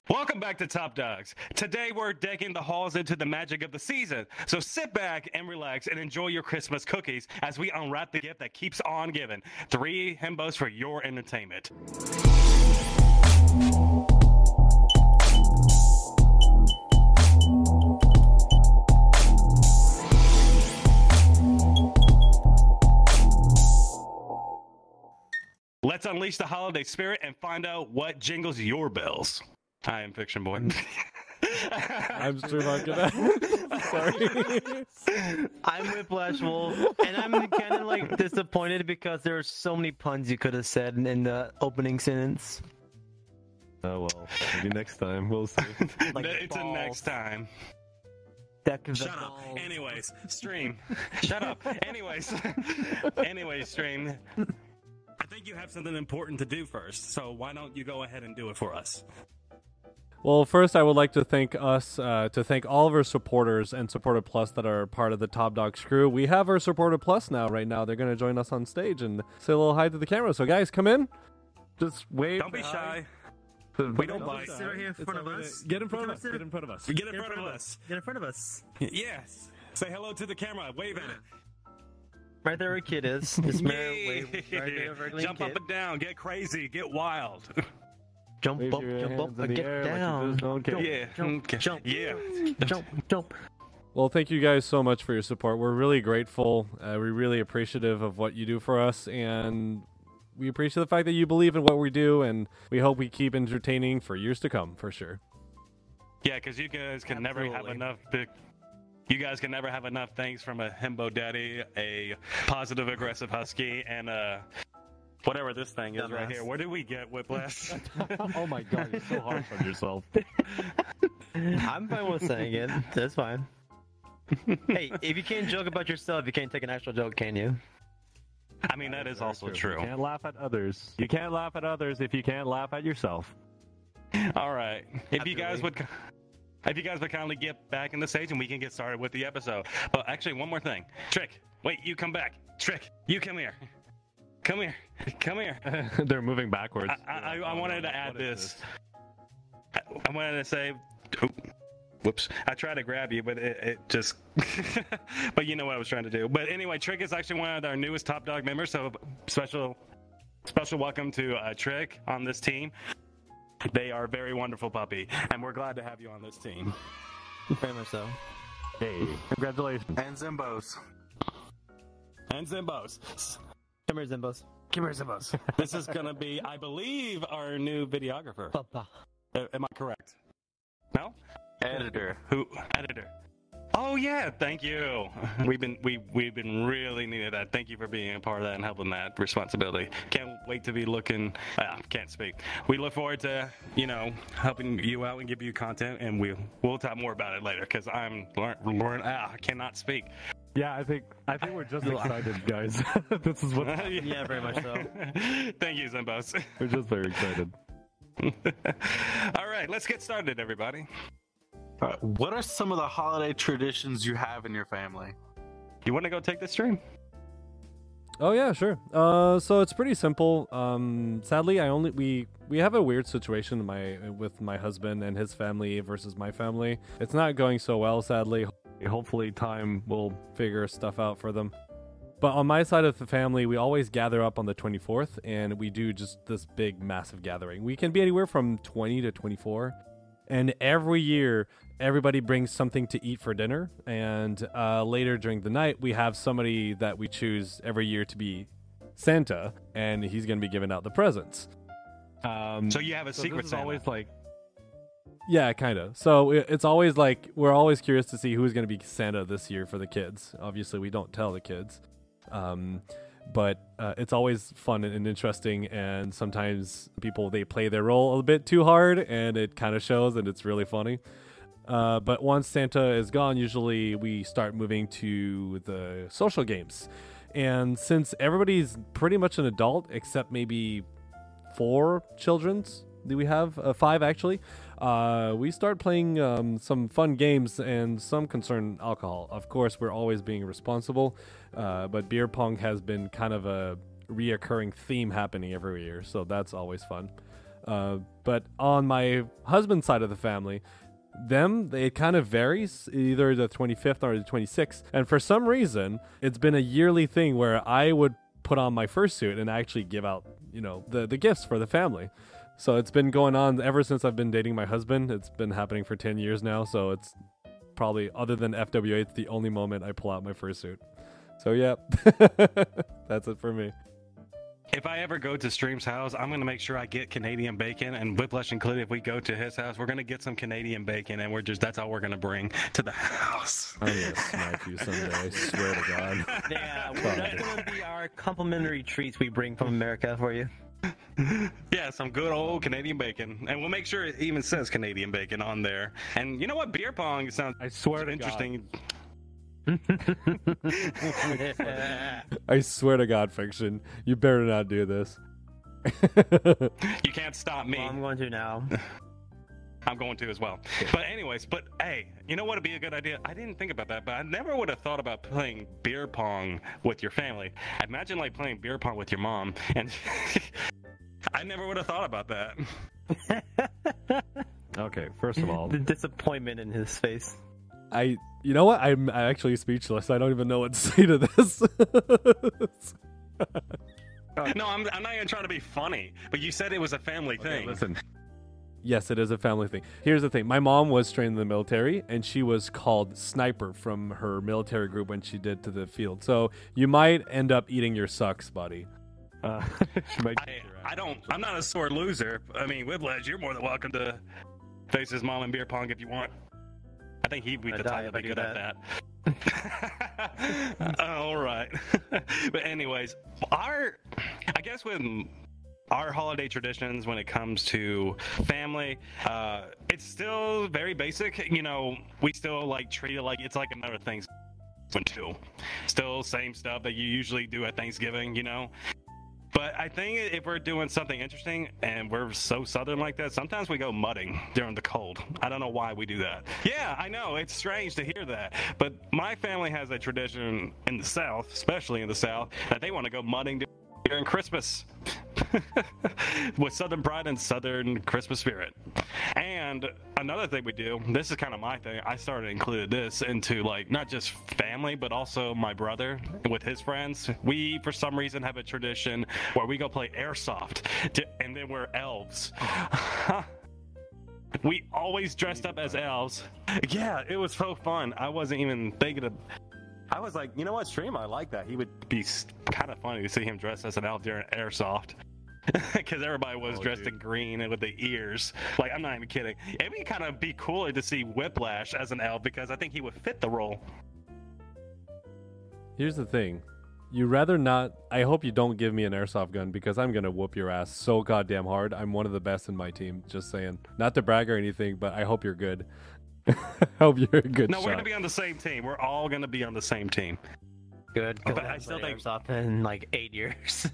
Welcome back to Top Dogs. Today we're decking the halls into the magic of the season. So sit back and relax and enjoy your Christmas cookies as we unwrap the gift that keeps on giving. 3 himbos for your entertainment. Let's unleash the holiday spirit and find out what jingles your bells. I am Fiction Boy. I'm Stu Sorry. I'm Whiplash Wolf, and I'm kind of like disappointed because there are so many puns you could have said in the opening sentence. Oh well, maybe next time. We'll see. Like it's a next time. Shut up. Anyways, stream. Shut up. Anyways, stream. I think you have something important to do first, so why don't you go ahead and do it for us? Well, first I would like to thank all of our supporters and Supporter Plus that are part of the Top Dogs crew. We have our Supporter Plus now. Right now, they're going to join us on stage and say a little hi to the camera. So, guys, come in. Just wave. Don't be shy. We don't bite. Sit right here in front of us. Get in front of us. Get in front of us. Get in front of us. Get in front of us. Yes. Say hello to the camera. Wave at it. Right there where kid is. This mirror wave right there over Jump kid. up and down. Get crazy. Get wild. Jump Wave up, your jump hands up, in the get air like you down. just don't care. Yeah. Jump, Okay. jump, Yeah. jump. Well, thank you guys so much for your support. We're really grateful. We're really appreciative of what you do for us, and we appreciate the fact that you believe in what we do, and we hope we keep entertaining for years to come, for sure. Yeah, because you guys can never have enough. You guys can never have enough things from a himbo daddy, a positive aggressive husky, and whatever this thing is right here. Where did we get Whiplash? Oh my god, you're so hard on yourself. I'm fine with saying it. That's fine. Hey, if you can't joke about yourself, you can't take an actual joke, can you? I mean, that is also true. You can't laugh at others. You can't laugh at others if you can't laugh at yourself. All right. If you guys would kindly get back in the stage and we can get started with the episode. But actually, one more thing. Trick, wait, you come back. Trick, you come here. Come here. Come here. They're moving backwards. I wanted to add this. I wanted to say... Whoops. I tried to grab you, but it just... But you know what I was trying to do. But anyway, Trick is actually one of our newest Top Dog members, so special welcome to Trick on this team. They are a very wonderful puppy, and we're glad to have you on this team. Very much so. Hey, congratulations. And Zimbos. And Zimbos. Come here, Zimbos. Come here, Zimbos. This is going to be, I believe, our new videographer. Papa. Am I correct? No? Editor. Who? Editor. Oh yeah, thank you. We've been really needed that. Thank you for being a part of that and helping that responsibility. Can't wait to be looking. Can't speak. We look forward to helping you out and give you content, and we'll talk more about it later because I'm learn. I cannot speak. Yeah, I think we're just excited, guys. This is what. Yeah, very much so. Thank you, Zimbos. We're just very excited. All right, let's get started, everybody. What are some of the holiday traditions you have in your family? You want to go take this stream? Oh yeah, sure. So it's pretty simple. Sadly, we have a weird situation with my husband and his family versus my family. It's not going so well, sadly. Hopefully, time will figure stuff out for them. But on my side of the family, we always gather up on the 24th, and we do just this big, massive gathering. We can be anywhere from 20 to 24. And every year, everybody brings something to eat for dinner. And later during the night, we have somebody that we choose every year to be Santa, and he's going to be giving out the presents. So you have a secret Santa. Always like, yeah, kind of. So it's always like we're always curious to see who's going to be Santa this year for the kids. Obviously, we don't tell the kids. But it's always fun and interesting, and sometimes they play their role a bit too hard, and it kind of shows, and it's really funny. But once Santa is gone, usually we start moving to the social games. And since everybody's pretty much an adult, except maybe 4 children's, do we have 5 actually? We start playing some fun games and some concern alcohol. Of course, we're always being responsible, but beer pong has been kind of a reoccurring theme happening every year, so that's always fun. But on my husband's side of the family, it kind of varies, either the 25th or the 26th. And for some reason, it's been a yearly thing where I would put on my fursuit and actually give out, the gifts for the family. So it's been going on ever since I've been dating my husband. It's been happening for 10 years now. So it's probably, other than FWA, it's the only moment I pull out my fursuit. So yeah, that's it for me. If I ever go to Stream's house, I'm going to make sure I get Canadian bacon, and Whiplash included. If we go to his house, we're going to get some Canadian bacon, and that's all we're going to bring to the house. I'm going to snipe you someday, I swear to God. Yeah, that's going to be our complimentary treats we bring from America for you. Yeah, some good old Canadian bacon. And we'll make sure it even says Canadian bacon on there. And you know what? Beer pong sounds I swear to interesting. God. I swear to God, Fiction, you better not do this. You can't stop me. Well, I'm going to now. I'm going to as well. But anyways, hey, you know what would be a good idea? I didn't think about that, but I never would have thought about playing beer pong with your family. Imagine like playing beer pong with your mom, and I never would have thought about that. Okay, first of all, The disappointment in his face. You know what? I'm actually speechless. I don't even know what to say to this. No, I'm not even trying to be funny, but you said it was a family thing. Listen. Yes, it is a family thing. Here's the thing. My mom was trained in the military, and she was called Sniper from her military group when she did to the field. So you might end up eating your sucks, buddy. I'm not a sore loser. I mean, Whiplash, you're more than welcome to face his mom in beer pong if you want. I think he'd be the type to be good at that. All right. But anyways, I guess with our holiday traditions when it comes to family, it's still very basic. We still treat it like it's like another Thanksgiving too. Still same stuff that you usually do at Thanksgiving, But I think if we're doing something interesting and we're so southern like that, sometimes we go mudding during the cold. I don't know why we do that. Yeah, I know. It's strange to hear that. But my family has a tradition in the South, especially in the South, that they want to go mudding during Christmas. With Southern pride and Southern Christmas spirit. And another thing we do, this is kind of my thing, I started including this into not just family, but also my brother with his friends. We, for some reason, have a tradition where we go play airsoft, and then we're elves. We always dressed up as elves. Yeah, it was so fun. I wasn't even thinking of... I was like, you know what, Stream, I like that. He would be kind of funny to see him dressed as an elf during airsoft. Because everybody was dressed in green and with the ears. I'm not even kidding. It would kind of be cooler to see Whiplash as an elf because I think he would fit the role. Here's the thing. You rather not... I hope you don't give me an airsoft gun because I'm going to whoop your ass so goddamn hard. I'm one of the best in my team, just saying. Not to brag or anything, but I hope you're good. Hope you're a good shot. No, we're gonna be on the same team. We're all gonna be on the same team. Good. But I still think airsoft in 8 years.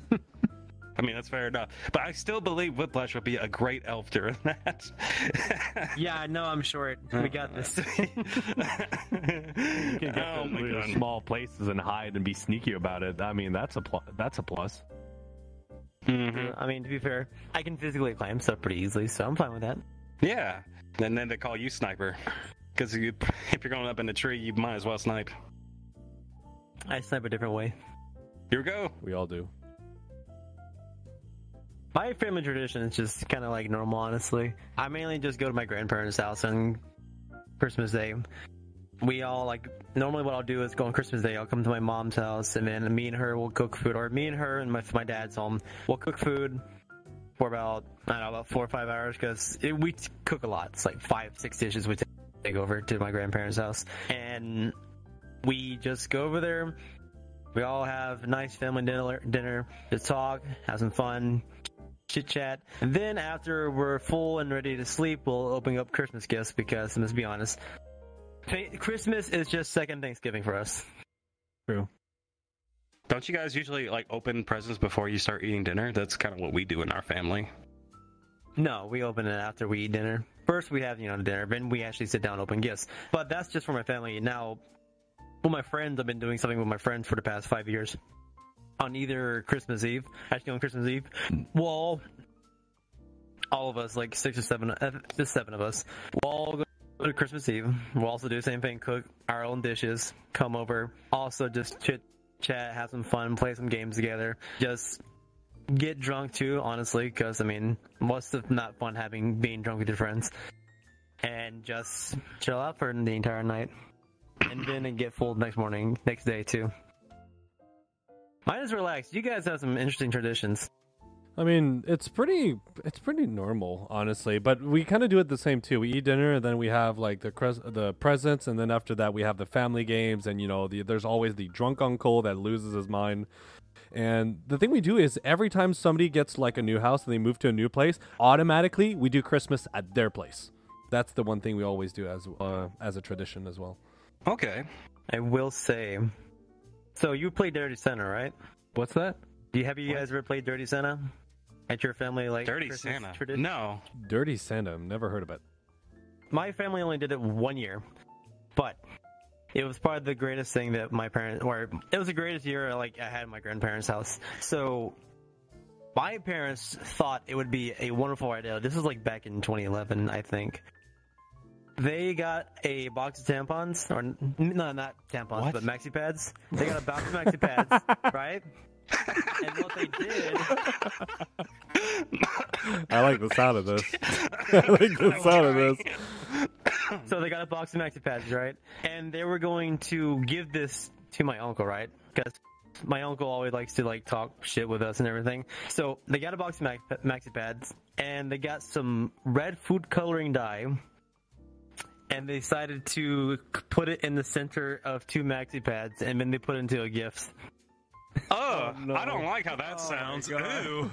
I mean, that's fair enough. But I still believe Whiplash would be a great elf during that. Yeah, no, I'm short. We got this. You can get to small places and hide and be sneaky about it. I mean, that's a plus. Mm-hmm. I mean, to be fair, I can physically climb stuff pretty easily, so I'm fine with that. Yeah. And then they call you Sniper. Because if you're going up in the tree, you might as well snipe. I snipe a different way. Here we go. We all do. My family tradition is just kind of normal, honestly. I mainly just go to my grandparents' house on Christmas Day. We all, normally what I'll do is go on Christmas Day, I'll come to my mom's house, and then me and her will cook food, or me and her and my dad's home, we'll cook food for about 4 or 5 hours, because we cook a lot. It's 5-6 dishes we take over to my grandparents' house, and we just go over there. We all have a nice family dinner, just talk, have some fun, chit chat, and then after we're full and ready to sleep, we'll open up Christmas gifts, because let's be honest, Christmas is just second Thanksgiving for us. True. Don't you guys usually open presents before you start eating dinner? That's kind of what we do in our family. No, we open it after we eat dinner. First we have, dinner, then we actually sit down and open gifts. But that's just for my family. Now, with my friends, I've been doing something with my friends for the past 5 years. On either Christmas Eve, well, all of us, like 6 or 7, just 7 of us, we'll all go to Christmas Eve. We'll also do the same thing, cook our own dishes, come over, also just chit chat, have some fun, play some games together, just get drunk too, honestly, because I mean, what's the not fun being drunk with your friends, and just chill out for the entire night, and then get full next day too. Mine is relaxed. You guys have some interesting traditions. I mean, it's pretty normal, honestly. But we kind of do it the same too. We eat dinner, and then we have like the presents, and then after that we have the family games, and there's always the drunk uncle that loses his mind. And the thing we do is every time somebody gets like a new house and they move to a new place, automatically we do Christmas at their place. That's the one thing we always do as a tradition as well. Okay. I will say, so you play Dirty Santa, right? What's that? Have you guys ever played Dirty Santa at your family? Like Dirty Christmas Santa? tradition? No. Dirty Santa, never heard of it. My family only did it 1 year, but it was probably the greatest thing that it was the greatest year I had at my grandparents' house. So my parents thought it would be a wonderful idea. This was like back in 2011, I think. They got a box of tampons, or no, not tampons, but maxi pads. They got a box of maxi pads, right? And what they did... I like the sound of this. I like the sound of this. So they got a box of maxi pads, right? And they were going to give this to my uncle, right? Because my uncle always likes to talk shit with us and everything. So they got a box of maxi pads, and they got some red food coloring dye, and they decided to put it in the center of 2 maxi pads, and then they put it into a gift. Oh, no. I don't like how that sounds. Ew.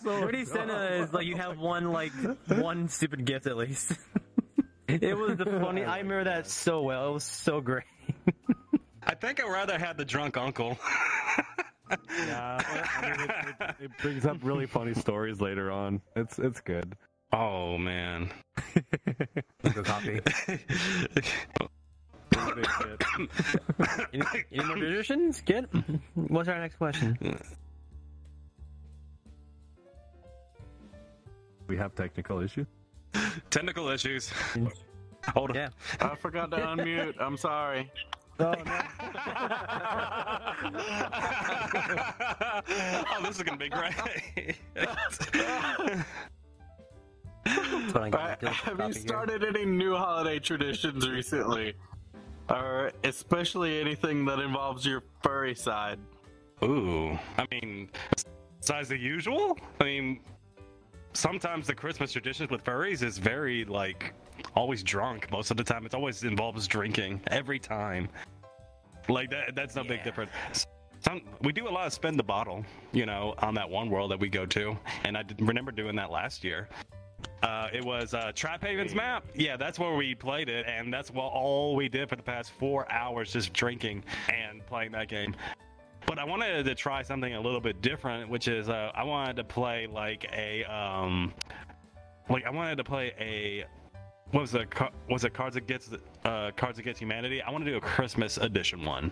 Dirty Santa is you have one stupid gift at least. It was the funny. I remember that so well. It was so great. I think I'd rather have the drunk uncle. Yeah, I mean, it brings up really funny stories later on. It's good. Oh man. Go copy. Any more traditions? Kid? What's our next question? We have technical issues. Technical issues. Hold on. Yeah. I forgot to unmute. I'm sorry. Oh, no. Oh, this is gonna be great. Have you started any new holiday traditions recently? Or especially anything that involves your furry side? Ooh, I mean, besides the usual? I mean, sometimes the Christmas traditions with furries is very, always drunk. Most of the time, it always involves drinking. Every time. That's no big difference. We do a lot of spin the bottle, on that one world that we go to. And I remember doing that last year. It was Trap Haven's map. Yeah, that's where we played it, and that's all we did for the past 4 hours, just drinking and playing that game. But I wanted to try something a little bit different, which is I wanted to play was it Cards Against Humanity? I want to do a Christmas edition one.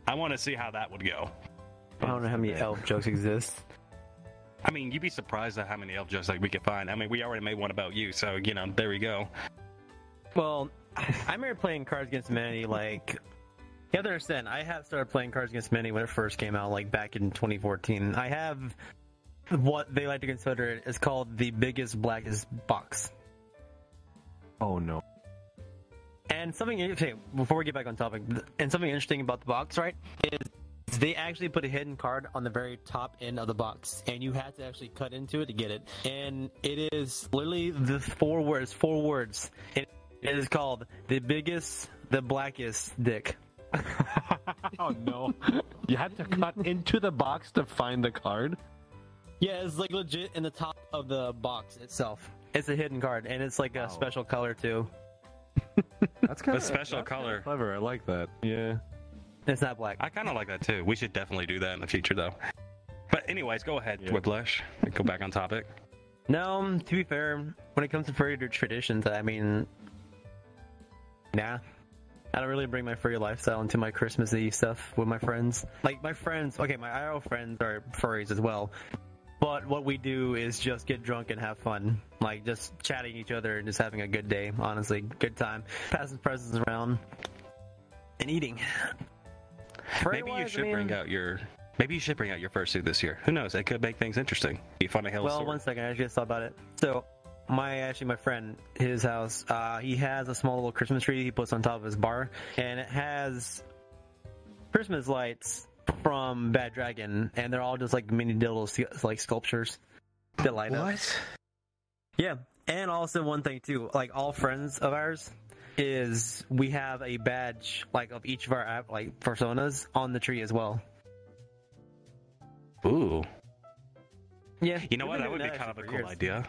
I want to see how that would go. I don't know how many elf jokes exist. I mean, you'd be surprised at how many elf jokes we could find. I mean, we already made one about you, so there we go. Well, I remember playing Cards Against Humanity. You have to understand, I have started playing Cards Against Humanity when it first came out, back in 2014. I have what they like to consider it is called the biggest, blackest box. Oh no. And before we get back on topic, and something interesting about the box, right, is they actually put a hidden card on the very top end of the box, and you have to actually cut into it to get it. And it is literally the 4 words. It is called the biggest, the blackest dick. Oh no. You had to cut into the box to find the card? Yeah, it's legit in the top of the box itself. It's a hidden card, and it's a special color too. That's kind of a special color. Clever. I like that. Yeah. It's not black. I kind of like that too. We should definitely do that in the future, though. But anyways, go ahead, Whiplash. Go back on topic. No, to be fair, when it comes to furry traditions, I mean, nah. I don't really bring my furry lifestyle into my Christmas Eve stuff with my friends. My friends, okay, my IRL friends are furries as well. But what we do is just get drunk and have fun, like just chatting each other and just having a good day. Honestly, good time, passing presents around and eating. Maybe you should bring out your fursuit this year. Who knows? It could make things interesting. Be fun to hail. Well, one second, I just thought about it. So, my friend, his house, he has a small little Christmas tree he puts on top of his bar, and it has Christmas lights from Bad Dragon, and they're all just like mini dildos, like sculptures that light up. What? Yeah, and also one thing too, like all friends of ours, is we have a badge like of each of our like personas on the tree as well. Ooh. Yeah, You know what? That would be kind of a cool idea.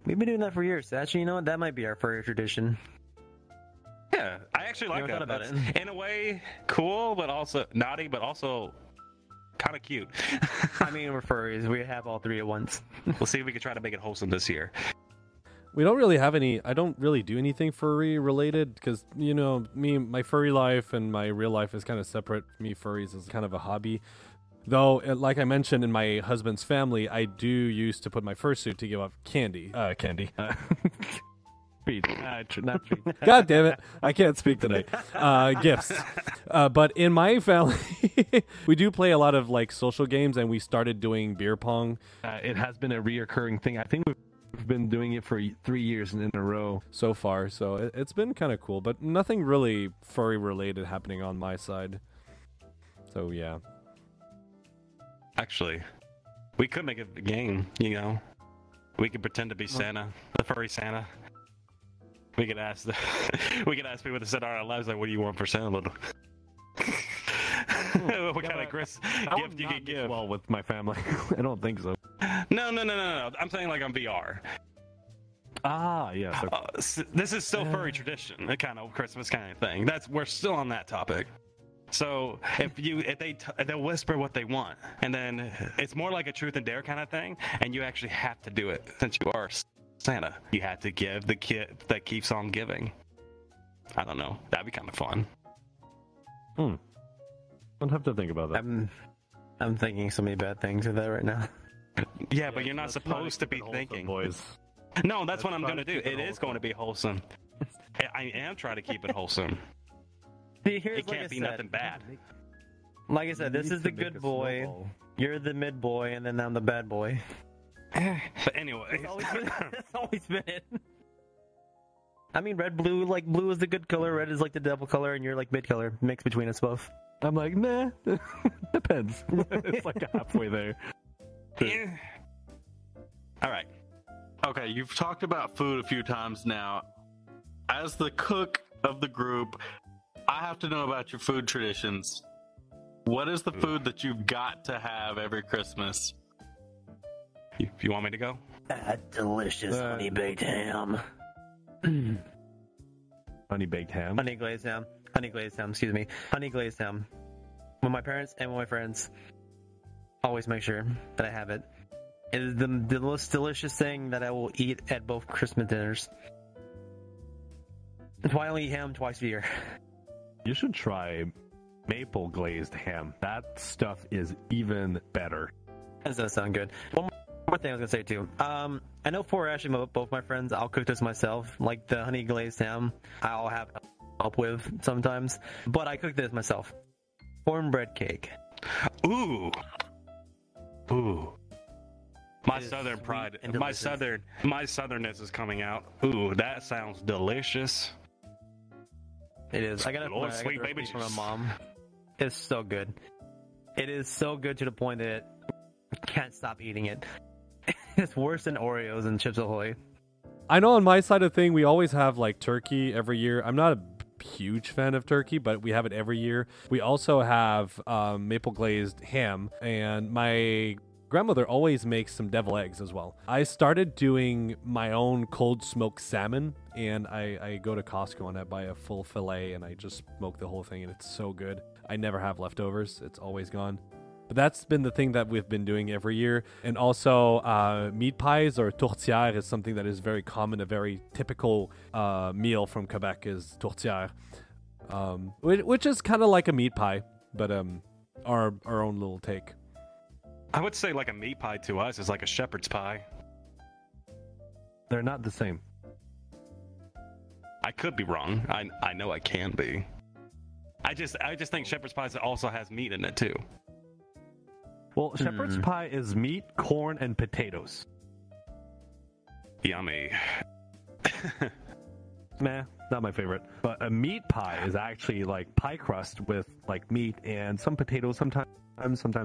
We've been doing that for years. Actually, you know what? That might be our furry tradition. Yeah, I actually like Never that. thought about That's, in a way, cool, but also naughty, but also kind of cute. I mean, we're furries. We have all three at once. We'll see if we can try to make it wholesome this year. We don't really have any. I don't really do anything furry related because my furry life and my real life is kind of separate. Me, furries is kind of a hobby. Though, like I mentioned in my husband's family, I do used to put my fursuit to give up candy. Treat. Not treat. God damn it. I can't speak today. Gifts. But in my family, we do play a lot of like social games, and we started doing beer pong. It has been a reoccurring thing. I think we've been doing it for 3 years in a row So far, so it's been kind of cool, but nothing really furry related happening on my side. So yeah. Actually, we could make a game, We could pretend to be Santa, the furry Santa. We could ask people to set our lives like, what do you want for Santa? What kind of gift you could give? well with my family. I don't think so. No. I'm saying like on VR. Yes. This is still furry tradition, a kind of Christmas kind of thing. We're still on that topic. So they'll whisper what they want, and then it's more like a truth and dare kind of thing, and you actually have to do it since you are Santa. You have to give the gift that keeps on giving. I don't know. That'd be kind of fun. Don't have to think about that. I'm thinking so many bad things of that right now. Yeah, but you're not supposed to be thinking. Boys. No, that's what I'm going to do. It is going to be wholesome. I am trying to keep it wholesome. See, It can't be nothing bad. Like I said, this is the good boy. You're the mid boy, and then I'm the bad boy. But anyway, It's always been it. I mean, blue is the good color, red is like the devil color, and you're like mid color, mix between us both. I'm like, nah. Depends. It's like halfway there. All right. Okay, you've talked about food a few times now. As the cook of the group, I have to know about your food traditions. What is the food that you've got to have every Christmas? You want me to go? That delicious honey baked ham. Honey baked ham. Honey glazed ham. Honey glazed ham, excuse me. Honey glazed ham. With my parents and with my friends. Always make sure that I have it. It is the most delicious thing that I will eat at both Christmas dinners. That's why I only eat ham twice a year. You should try maple glazed ham. That stuff is even better. That does sound good. One more thing I was gonna say too. I know for actually both my friends, I'll cook this myself. Like the honey glazed ham, I'll have help with sometimes, but I cook this myself. Cornbread cake. Ooh. My southern pride, my southernness is coming out. Ooh, that sounds delicious. It is. I got Lord, a sweet baby from my juice. mom. It's so good. It is so good to the point that I can't stop eating it. It's worse than Oreos and Chips Ahoy. I know on my side of thing, we always have like turkey every year. I'm not a huge fan of turkey, but we have it every year. We also have maple glazed ham, and my grandmother always makes some devil eggs as well. I started doing my own cold smoked salmon, and I go to Costco and I buy a full fillet and I just smoke the whole thing, and it's so good. I never have leftovers. It's always gone. But that's been the thing that we've been doing every year. And also meat pies or tourtière is something that is very common. A very typical meal from Quebec is tourtière, which is kind of like a meat pie, but our own little take. I would say like a meat pie to us is like a shepherd's pie. They're not the same. I could be wrong. I know I can be. I just think shepherd's pie also has meat in it too. Well, shepherd's pie is meat, corn, and potatoes. Yummy. Nah, not my favorite. But a meat pie is actually like pie crust with like meat and some potatoes. Sometimes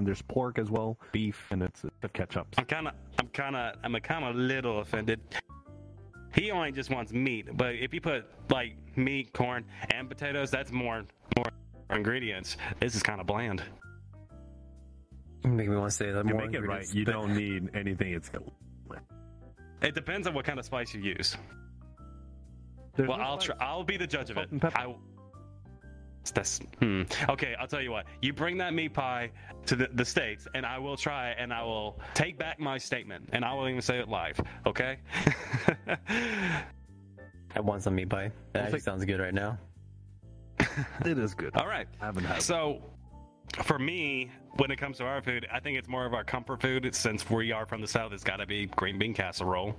there's pork as well, beef, and it's ketchup. I'm kind of a little offended. He only just wants meat, but if you put like meat, corn, and potatoes, that's more ingredients. This is kind of bland. Make me want to say that You more make it right. ingredients, You but- don't need anything. It's It depends on what kind of spice you use. There's Well, no I'll spice. I'll be the judge of it. Salt and pepper. Okay, I'll tell you what. You bring that meat pie to the States, and I will try, and I will take back my statement, and I will even say it live. Okay? I want some meat pie. That actually sounds good right now. It is good. All right. I haven't had it. So, for me, when it comes to our food, I think it's more of our comfort food. Since we are from the South, it's got to be green bean casserole,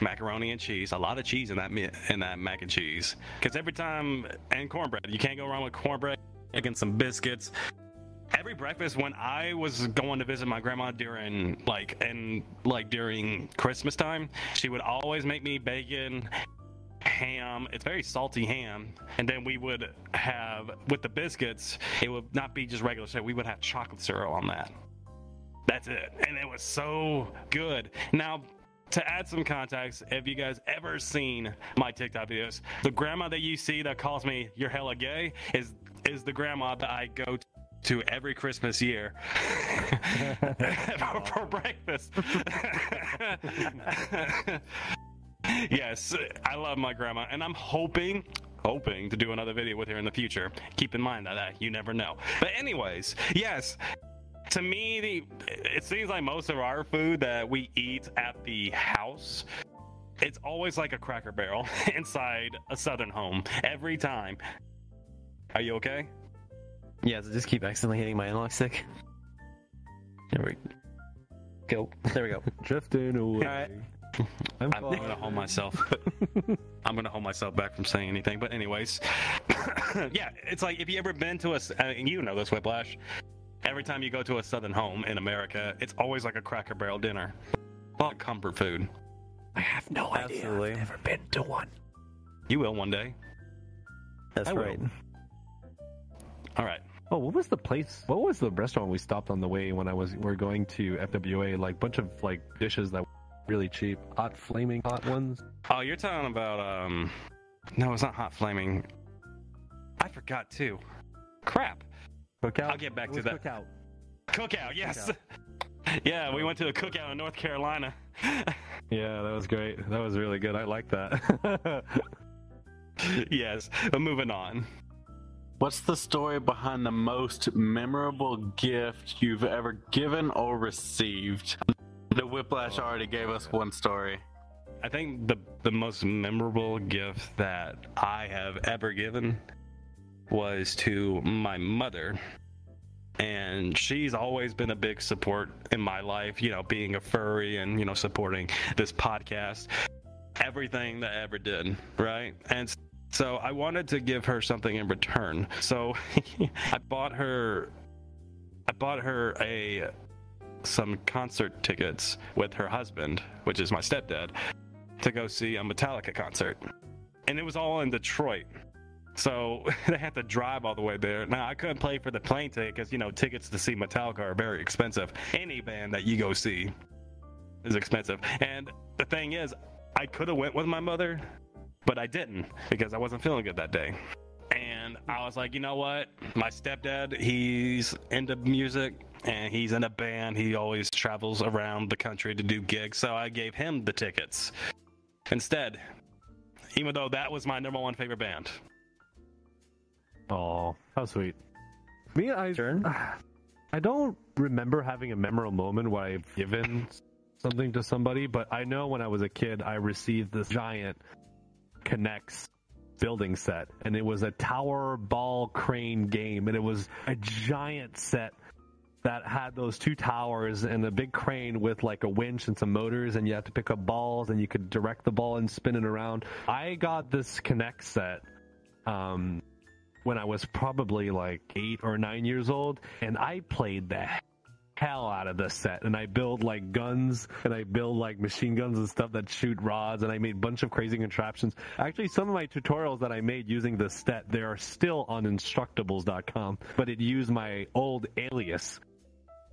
macaroni and cheese. A lot of cheese in that mac and cheese. Because every time, and cornbread. You can't go wrong with cornbread and some biscuits. Every breakfast when I was going to visit my grandma during during Christmas time, she would always make me bacon, ham. It's very salty ham, and then we would have with the biscuits. It would not be just regular syrup. We would have chocolate syrup on that. That's it, and it was so good. Now, to add some context, if you guys ever seen my TikTok videos, the grandma that you see that calls me "you're hella gay" is the grandma that I go to every Christmas year for breakfast. Yes, I love my grandma, and I'm hoping to do another video with her in the future. Keep in mind that you never know. But anyways, yes, to me, it seems like most of our food that we eat at the house, it's always like a Cracker Barrel inside a Southern home every time. Are you okay? Yeah, so just keep accidentally hitting my analog stick. There we go. There we go. Drifting away. All right. I'm gonna hold myself. I'm gonna hold myself back from saying anything. But anyways, yeah, it's like if you ever been to and you know this, Whiplash. Every time you go to a Southern home in America, it's always like a Cracker Barrel dinner. A lot of comfort food. I have no idea. Absolutely. I've never been to one. You will one day. That's I will. right. All right. Oh, what was the place? What was the restaurant we stopped on the way when we're going to FWA? Like bunch of like dishes that were really cheap, flaming hot ones. Oh, you're talking about no, it's not Hot Flaming. I forgot too. Crap. Cookout. I'll get back to that. Cookout. Cookout, yes. Yeah, we went to a cookout in North Carolina. Yeah, that was great. That was really good. I like that. Yes, but moving on. What's the story behind the most memorable gift you've ever given or received? The Whiplash already gave us one story. I think the most memorable gift that I have ever given was to my mother. And she's always been a big support in my life, you know, being a furry and, you know, supporting this podcast, everything that I ever did, right? And so I wanted to give her something in return. So I bought her some concert tickets with her husband, which is my stepdad, to go see a Metallica concert. And it was all in Detroit. So they had to drive all the way there. Now, I couldn't pay for the plane ticket because, you know, tickets to see Metallica are very expensive. Any band that you go see is expensive. And the thing is, I could have went with my mother, but I didn't because I wasn't feeling good that day. And I was like, you know what? My stepdad, he's into music and he's in a band. He always travels around the country to do gigs. So I gave him the tickets instead, even though that was my number one favorite band. Oh, how sweet. Me, I don't remember having a memorable moment where I've given something to somebody, but I know when I was a kid, I received this giant K'NEX building set, and it was a tower ball crane game, and it was a giant set, that had those two towers and a big crane with like a winch and some motors, and you had to pick up balls and you could direct the ball and spin it around. I got this Kinect set when I was probably like 8 or 9 years old, and I played the hell out of this set, and I build like guns, and I build like machine guns and stuff that shoot rods, and I made a bunch of crazy contraptions. Actually, some of my tutorials that I made using this set, they are still on Instructables.com, but it used my old alias.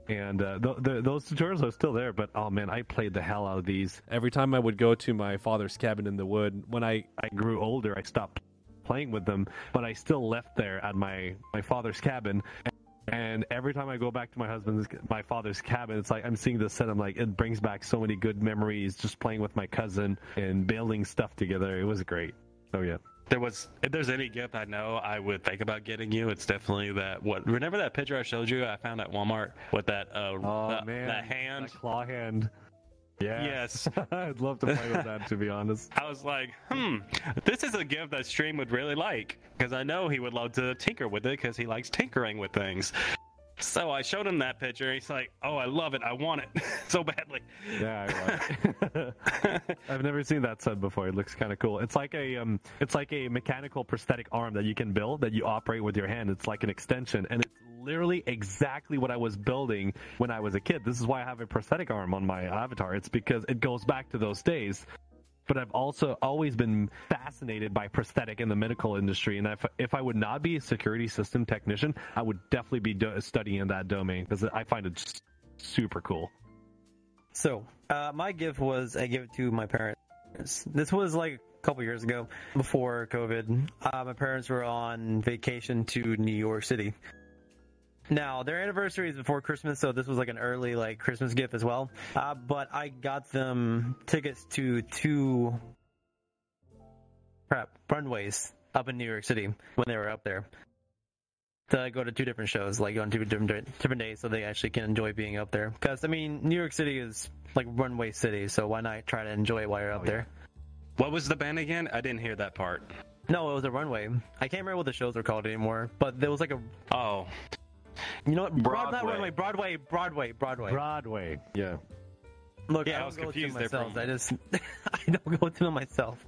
And those tutorials are still there, but oh man, I played the hell out of these. Every time I would go to my father's cabin in the wood, when I grew older, I stopped playing with them, but I still left there at my father's cabin. And every time I go back to my father's cabin, it's like I'm seeing this set. I'm like, it brings back so many good memories just playing with my cousin and building stuff together. It was great. Oh yeah. If there's any gift I know I would think about getting you, it's definitely remember that picture I showed you I found at Walmart with that that hand? That claw hand. Yeah. Yes. I'd love to play with that, to be honest. I was like, this is a gift that Stream would really like, because I know he would love to tinker with it because he likes tinkering with things. So I showed him that picture. He's like, "Oh, I love it. I want it so badly." Yeah, I like. I've never seen that set before. It looks kind of cool. It's like a mechanical prosthetic arm that you can build that you operate with your hand. It's like an extension, and it's literally exactly what I was building when I was a kid. This is why I have a prosthetic arm on my avatar. It's because it goes back to those days. But I've also always been fascinated by prosthetic in the medical industry. And if I would not be a security system technician, I would definitely be studying in that domain because I find it just super cool. So, my gift was I gave it to my parents. This was like a couple years ago, before COVID. My parents were on vacation to New York City. Now, their anniversary is before Christmas, so this was like an early like Christmas gift as well. But I got them tickets to 2 runways up in New York City when they were up there. To go to 2 different shows, like on 2 different days, so they actually can enjoy being up there. Because, I mean, New York City is like runway city, so why not try to enjoy it while you're up there? What was the band again? I didn't hear that part. No, it was a runway. I can't remember what the shows were called anymore, but there was like a... Oh. You know what? Broadway. Broadway. Yeah. Look, yeah, I was confused there. I don't go to them myself.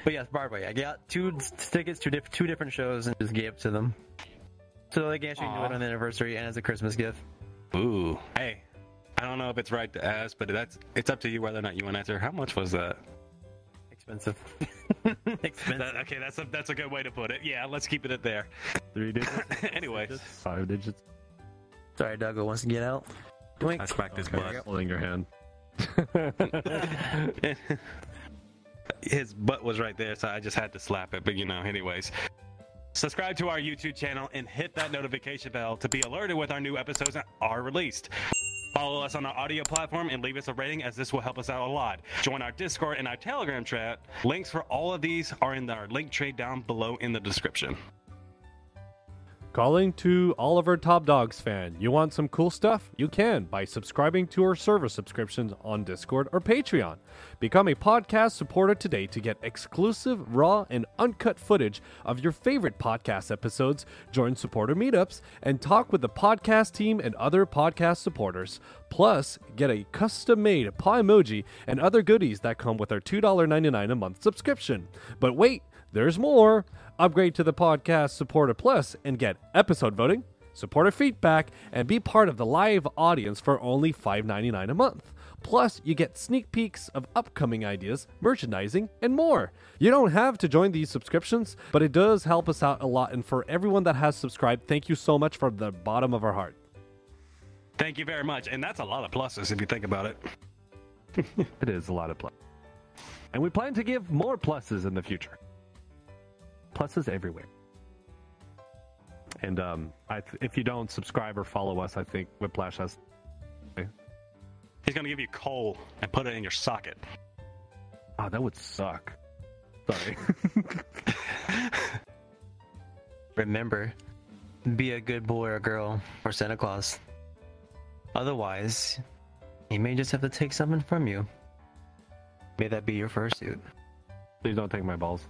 But yes, Broadway. I got 2 tickets to 2 different shows and just gave it to them, so they can actually do it on the anniversary and as a Christmas gift. Ooh. Hey, I don't know if it's right to ask, but it's up to you whether or not you want to answer. How much was that? Expensive. Okay, that's a good way to put it. Yeah, let's keep it at there. 3 digits. Anyways, 5 digits. Sorry, Doug wants to get out. I smacked his butt. Holding your hand. His butt was right there, so I just had to slap it. But anyways. Subscribe to our YouTube channel and hit that notification bell to be alerted when our new episodes are released. Follow us on our audio platform and leave us a rating, as this will help us out a lot. Join our Discord and our Telegram chat. Links for all of these are in our link tree down below in the description. Calling to Oliver Top Dogs fan. You want some cool stuff? You can by subscribing to our server subscriptions on Discord or Patreon. Become a podcast supporter today to get exclusive, raw, and uncut footage of your favorite podcast episodes, join supporter meetups, and talk with the podcast team and other podcast supporters. Plus, get a custom-made paw emoji and other goodies that come with our $2.99 a month subscription. But wait, there's more! Upgrade to the Podcast Supporter Plus and get episode voting, supporter feedback, and be part of the live audience for only $5.99 a month. Plus, you get sneak peeks of upcoming ideas, merchandising, and more. You don't have to join these subscriptions, but it does help us out a lot, and for everyone that has subscribed, thank you so much from the bottom of our heart. Thank you very much, and that's a lot of pluses if you think about it. It is a lot of pluses. And we plan to give more pluses in the future. Pluses everywhere. And if you don't subscribe or follow us, I think Whiplash has... He's going to give you coal and put it in your socket. Oh, that would suck. Sorry. Remember, be a good boy or girl for Santa Claus. Otherwise, he may just have to take something from you. May that be your fursuit. Please don't take my balls.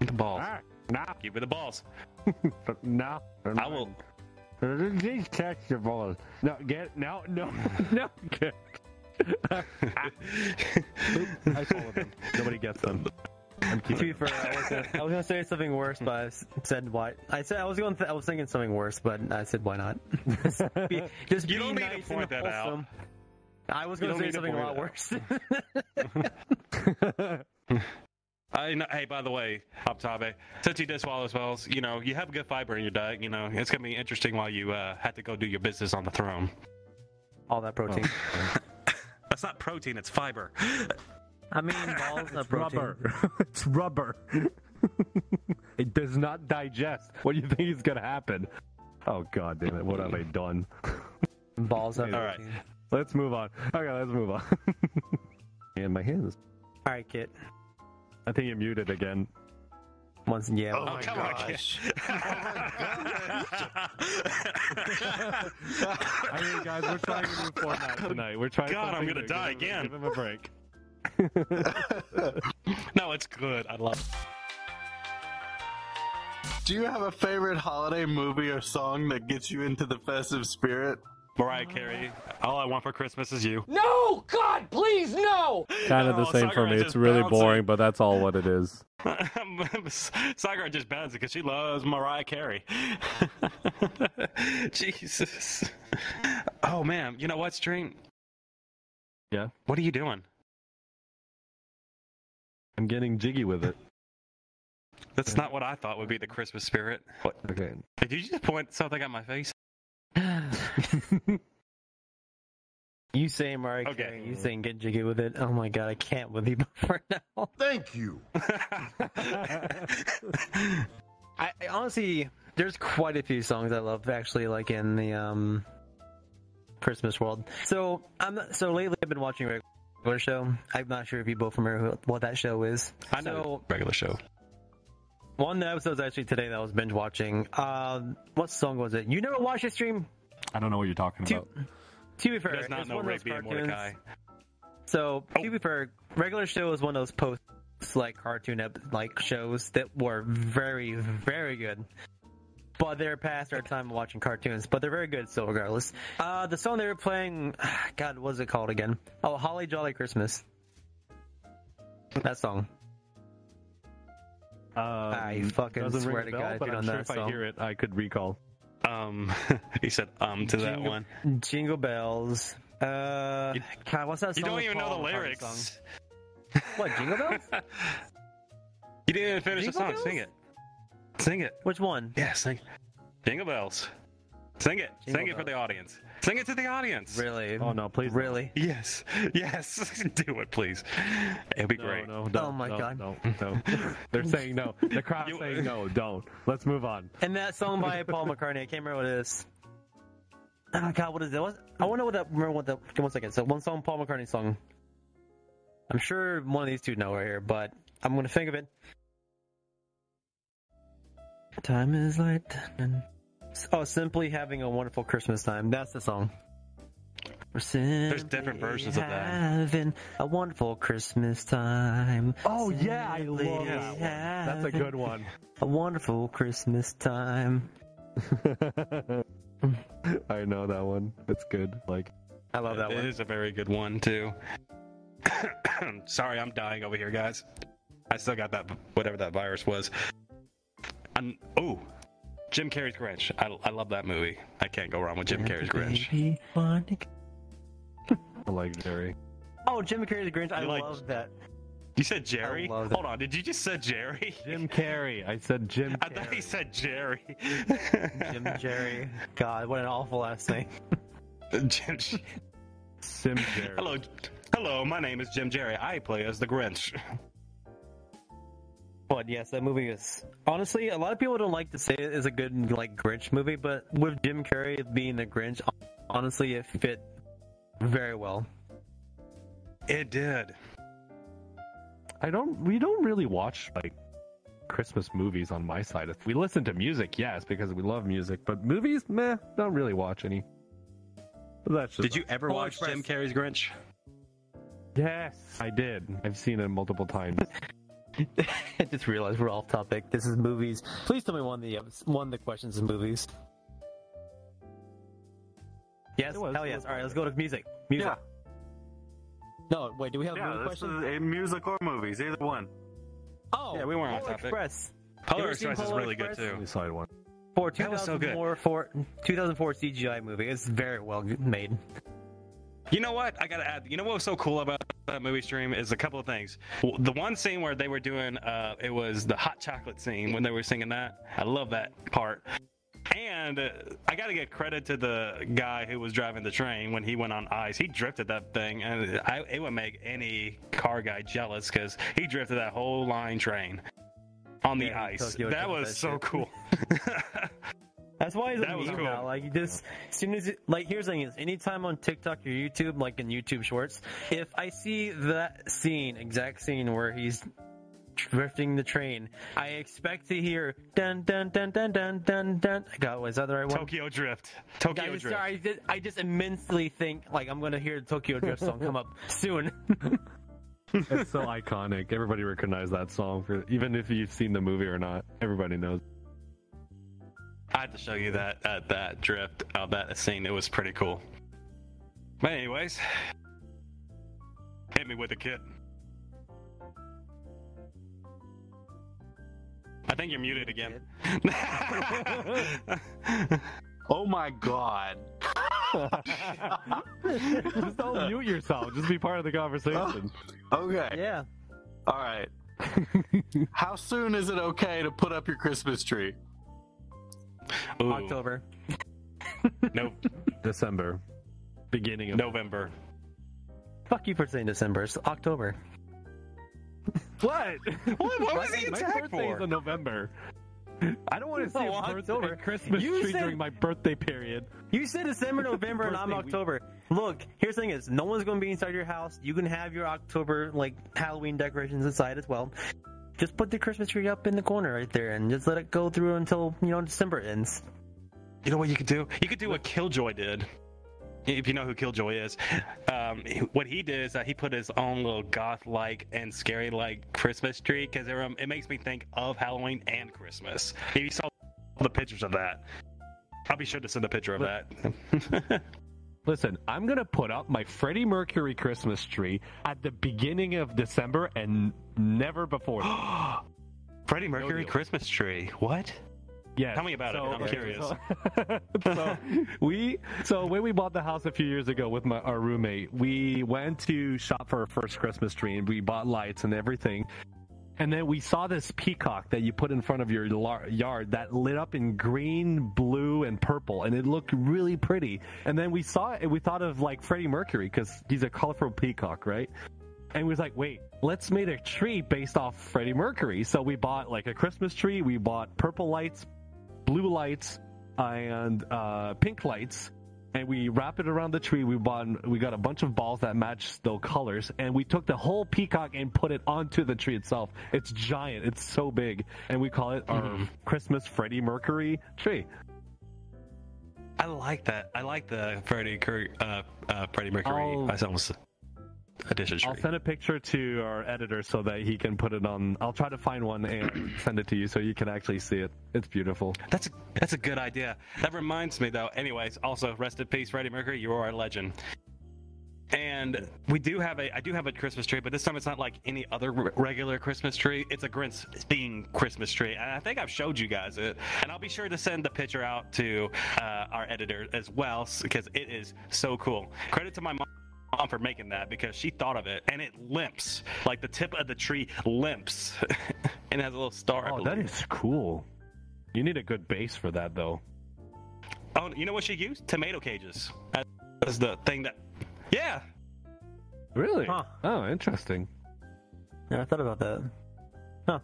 The balls. All right. Now, Give me the balls. now. I will. Just catch the ball. No, get no. Get. I followed them. Nobody gets them. I'm To be kidding. fair, I was gonna say something worse, but I said why. I was thinking something worse, but I said why not? Just You be don't need to nice point and that out. wholesome. I was You gonna don't say need to something a point lot worse. Hey, by the way, Optabe, since you did swallow spells, you know, you have good fiber in your diet. You know, it's going to be interesting while you had to go do your business on the throne. All that protein. That's not protein, it's fiber. I mean, balls of protein. Rubber. It's rubber. It does not digest. What do you think is gonna happen? Oh god damn it! What have I done? Balls of All right. protein. Let's move on. Okay, let's move on. And my hands. All right, Kit. I think you're muted again. Once, yeah. Oh my come on, gosh. I mean, guys, we're trying a new format tonight. We're trying. God, I'm something gonna new. die Give him- again. Give him a break. No, it's good. I love it. Do you have a favorite holiday movie or song that gets you into the festive spirit? Mariah Carey, all I want for Christmas is you. No! God, please, no! Kind of the Oh, same for Sakura me. just It's really bouncing. boring, but that's all what it is. Sakura just bans it because she loves Mariah Carey. Jesus. Oh, man. You know what, Stream? Yeah, What are you doing? I'm getting jiggy with it. That's not what I thought would be the Christmas spirit. What? Okay. Did you just point something at my face? You saying Mariah Okay. Carey, you saying get jiggy with it. Oh my god, I can't with you right now. Thank you. I honestly, there's quite a few songs I love actually, like in the Christmas world. So lately I've been watching Regular Show. I'm not sure if you both remember what that show is. I know So, the regular show. one episode was actually today that I was binge watching. What song was it? You never watched the stream? I don't know what you're talking To, about. to be fair, Does not it's know one of those Rigby and cartoons. Mordecai. So to be fair, Regular Show is one of those post like cartoon like shows that were very, very good. But they're past our time of watching cartoons, but they're very good still regardless. The song they were playing, God, what was it called again? Oh, Holly Jolly Christmas. That song. I fucking doesn't swear ring to a bell, God, but dude, I'm on sure that if I song. hear it, I could recall. He said to that Jingle- one. Jingle Bells. God, what's that song? You don't even know the Paul McCartney lyrics. song? What, Jingle Bells? You didn't even finish Jingle the song. Bells? Sing it. Sing it. Which one? Yeah, sing. Jingle bells. Sing it. Jingle Sing it for the bells. audience. Sing it to the audience. Really? Oh no, please. don't. Really? Yes. Yes. Do it, please. It'd be great. No, don't, Oh my no, God. No, no. They're saying no. The crowd's You- saying no, don't. Let's move on. And that song by Paul McCartney, I can't remember what it is. Oh God, what is it? I want to know what that. Remember what that? One second. So one song, Paul McCartney song. I'm sure one of these two know right here, but I'm gonna think of it. Time is like. Oh, simply having a wonderful Christmas time. That's the song. There's different versions of that. Having a wonderful Christmas time. Oh yeah, I Simply love that one. That's a having good one. A wonderful Christmas time. I know that one. It's good. Like, I love that It one. is a very good one too. Sorry, I'm dying over here, guys. I still got that whatever that virus was. Oh, Jim Carrey's Grinch. I love that movie. I can't go wrong with Jim Carrey's Grinch. I like Jerry. Oh, Jim Carrey's Grinch. I You like- love that. You said Jerry? I love that. Hold on, did you just say Jerry? Jim Carrey. I said Jim I Carrey. thought he said Jerry. Jim Jerry. God, what an awful last name. Jim. Sim Jerry. Hello, my name is Jim Jerry. I play as the Grinch. But yes, that movie is honestly a lot of people don't like to say it is a good like Grinch movie, but with Jim Carrey being the Grinch, honestly, it fit very well. It did. We don't really watch like Christmas movies on my side. We listen to music, yes, because we love music, but movies, meh, don't really watch any. That's just Did you ever Polar watch Express. Jim Carrey's Grinch? Yes, I did. I've seen it multiple times. I just realized we're off topic. This is movies. Please tell me one of the questions is movies. Yes, hell yes. All right, let's go to music. Music. Yeah. No, wait. Do we have a movie This question? is a music or movies, either one. Oh, Yeah, we weren't on Polar topic. Express. Polar You ever seen Express is Polar really good Express? too. We saw one. For That was so good. 2004 CGI movie. It's very well made. You know what? I gotta add. You know what was so cool about that movie stream is a couple of things. The one scene where they were doing, it was the hot chocolate scene when they were singing that. I love that part. And I gotta give credit to the guy who was driving the train when he went on ice. He drifted that thing, and it would make any car guy jealous because he drifted that whole line train on the Yeah, ice. Tokyo That drifted was that so shit. cool. That's why it's a That was meme cool. now. Like, you just, as soon as here's the thing is, anytime on TikTok or YouTube, like in YouTube Shorts, if I see that exact scene where he's drifting the train, I expect to hear dun dun dun dun dun dun dun. Was that the right one? Tokyo Drift. Tokyo Drift. Sorry, I just immensely think like I'm gonna hear the Tokyo Drift song come up soon. It's so iconic. Everybody recognizes that song, even if you've seen the movie or not. Everybody knows. I had to show you that drift of that scene. It was pretty cool. But anyways, hit me with a kid. I think you're muted again. Oh my god. Just don't mute yourself. Just be part of the conversation. Okay. Yeah. All right. How soon is it okay to put up your Christmas tree? Ooh, October. Nope. December. Beginning of November. Fuck you for saying December. It's October. What? What was he My attacked birthday is for? in November. I don't want to see Oh, a birthday October. Christmas You tree said- during my birthday period. You said December, November, and I'm Birthday week. October. Look, here's the thing is, no one's going to be inside your house. You can have your October, like, Halloween decorations inside as well. Just put the Christmas tree up in the corner right there and just let it go through until, December ends. You know what you could do? You could do what Killjoy did. If you know who Killjoy is, what he did is that he put his own little goth-like and scary-like Christmas tree because it makes me think of Halloween and Christmas. If you saw the pictures of that, I'll be sure to send a picture of that. Listen, I'm going to put up my Freddie Mercury Christmas tree at the beginning of December and never before that. Freddie Mercury deal. Christmas tree. What? Yes. Tell me about it. I'm curious. So when we bought the house a few years ago with our roommate, we went to shop for our first Christmas tree and we bought lights and everything. And then we saw this peacock that you put in front of your yard that lit up in green, blue, and purple, and it looked really pretty. And then we saw it and we thought of like Freddie Mercury because he's a colorful peacock, right? And we was like, wait, let's make a tree based off Freddie Mercury. So we bought like a Christmas tree. We bought purple lights, blue lights, and pink lights. And we wrap it around the tree. We got a bunch of balls that match those colors, and we took the whole peacock and put it onto the tree itself. It's giant. It's so big, and we call it our Christmas Freddie Mercury tree. I like that. I like the Freddie Mercury. I almost edition tree. I'll send a picture to our editor so that he can put it on. I'll try to find one and send it to you so you can actually see it. It's beautiful. That's a good idea. That reminds me, though. Anyways, also rest in peace, Freddie Mercury. You are a legend. And I do have a Christmas tree, but this time it's not like any other regular Christmas tree. It's a Grinch themed Christmas tree, and I think I've showed you guys it. And I'll be sure to send the picture out to our editor as well because it is so cool. Credit to my mom for making that because she thought of it, and it limps like the tip of the tree limps, and it has a little star. Oh, that is cool. You need a good base for that, though. Oh, you know what she used? Tomato cages. That's the thing that. Yeah. Really? Huh. Oh, interesting. Yeah, I thought about that. Huh.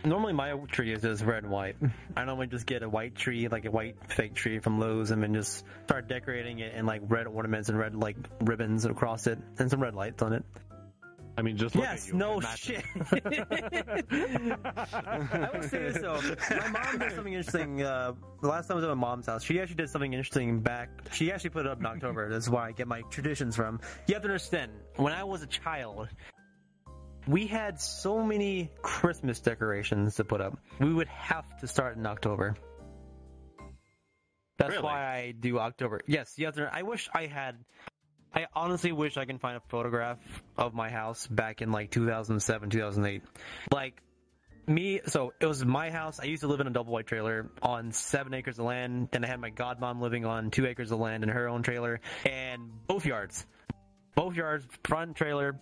Normally my tree is just red and white. I normally just get a white tree, like a white fake tree from Lowe's, and then just start decorating it in like red ornaments and red like ribbons across it, and some red lights on it. I mean, just look at Yes, you. no It matches. shit. I would say this though. My mom did something interesting. The last time I was at my mom's house, she actually did something interesting back. She actually put it up in October. That's where I get my traditions from. You have to understand, when I was a child, we had so many Christmas decorations to put up. We would have to start in October. That's Really? why I do October. Yes, I honestly wish I can find a photograph of my house back in like 2007, 2008. Like so it was my house. I used to live in a double wide trailer on 7 acres of land. Then I had my godmom living on 2 acres of land in her own trailer, and both yards, front trailer,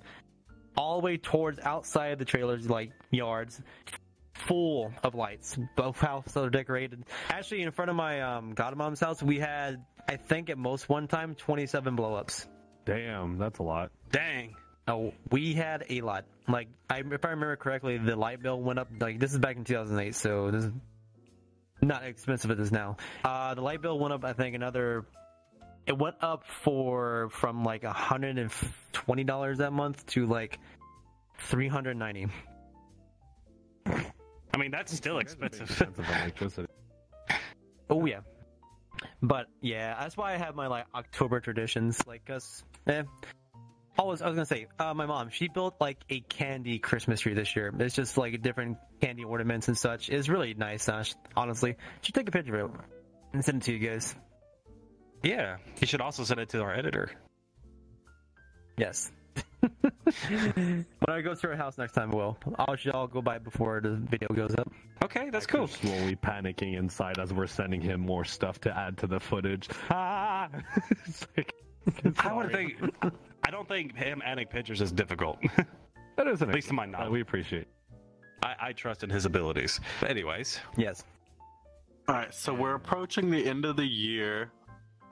all the way towards outside the trailer's like yards, full of lights. Both houses are decorated. Actually, in front of my godmom's house, we had, I think at most one time, 27 blow-ups. Damn, that's a lot. Dang. Oh, we had a lot. Like, if I remember correctly, the light bill went up. Like, this is back in 2008, so this is not as expensive as it is now. The light bill went up, I think, it went up from like $120 that month to like $390. I mean, that's still expensive. Expensive electricity. Oh yeah, but yeah, that's why I have my like October traditions. Like, I was gonna say, my mom, she built like a candy Christmas tree this year. It's just like different candy ornaments and such. It's really nice, honestly. Should take a picture of it and send it to you guys. Yeah, you should also send it to our editor. Yes. When I go to her house next time, I'll go by before the video goes up. Okay, that's cool. Slowly panicking inside as we're sending him more stuff to add to the footage. It's like, I don't think him adding pictures is difficult. that isn't At least to my knowledge. we appreciate. I trust in his abilities. But anyways, Yes. All right, so we're approaching the end of the year.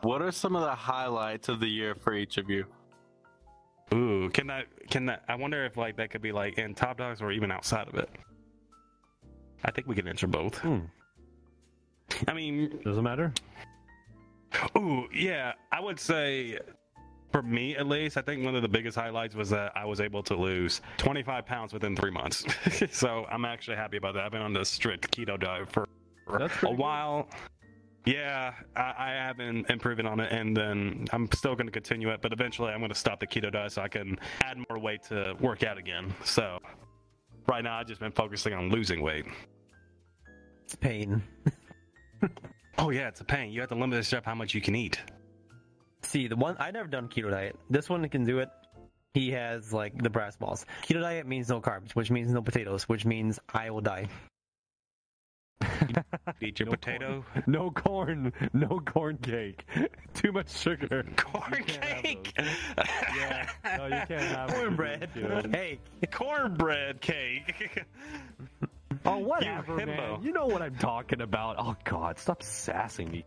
What are some of the highlights of the year for each of you? ooh, can that? I wonder if like that could be like in Top Dogs or even outside of it. I think we can answer both. I mean, Doesn't matter. ooh, yeah, I would say. For me, at least, I think one of the biggest highlights was that I was able to lose 25 pounds within 3 months. So I'm actually happy about that. I've been on the strict keto diet for That's a pretty good. while. Yeah, I have been improving on it, and then I'm still going to continue it. But eventually, I'm going to stop the keto diet so I can add more weight to work out again. So right now, I've just been focusing on losing weight. It's pain. Oh yeah, it's a pain. You have to limit yourself how much you can eat. See, the one I never done keto diet. This one can do it. He has like the brass balls. Keto diet means no carbs, which means no potatoes, which means I will die. Eat your potato. No corn. No corn cake. Too much sugar. Corn cake. Yeah. No, you can't have Cornbread. Dude. Hey, Cornbread cake. Oh, whatever, You man. himbo. You know what I'm talking about. Oh, God. Stop sassing me.